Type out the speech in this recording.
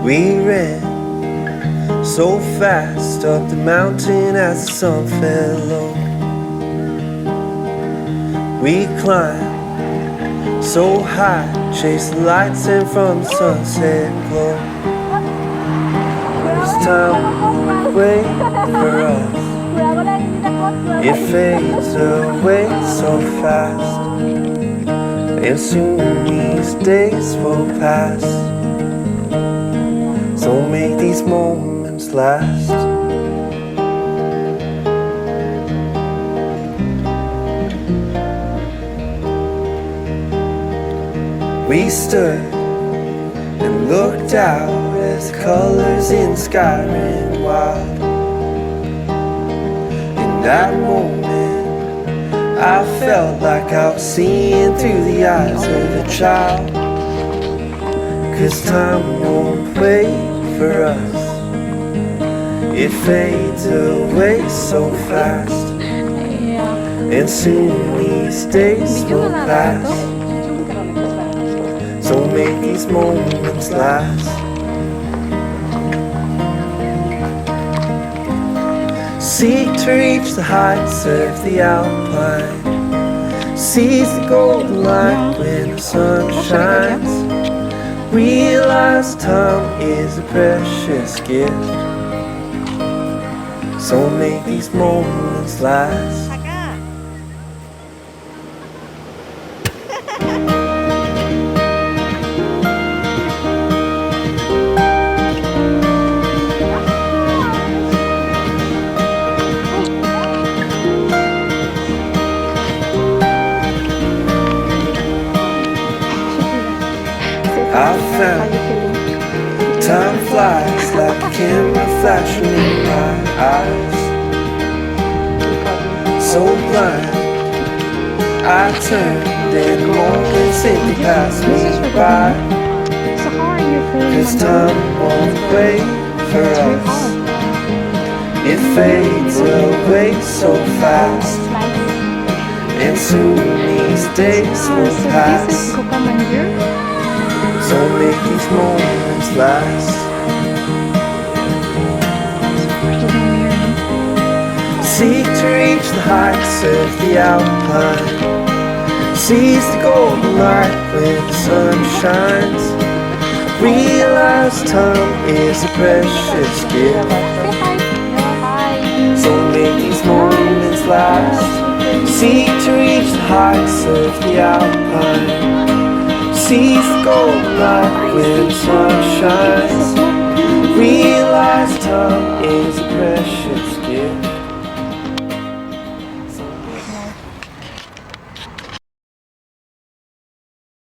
We ran so fast up the mountain as the sun fell low. We climbed so high, chased the lights and from the sunset glow. This time will wait for us. It fades away so fast, and soon these days will pass. So make these moments last. We stood and looked out as the colors in the sky ran wild. In that moment, I felt like I was seeing through the eyes of a child. 'Cause time won't wait for us. It fades away so fast, and soon these days will pass. So make these moments last. Seek to reach the heights of the alpine. Seize the golden light when the sun shines. Realize time is a precious gift. So make these moments last. I found time flies like a camera flashing in my eyes. So blind, I turned and the moment simply passed me by. 'Cause time won't wait for us. It fades away so fast, and soon these days will pass. So make these moments last. Seek to reach the heights of the alpine. Seize the golden light when the sun shines. Realize time is a precious gift. So make these moments last. Seek to reach the heights of the alpine. Seize the golden light when the sun shines. Realize time is a precious gift.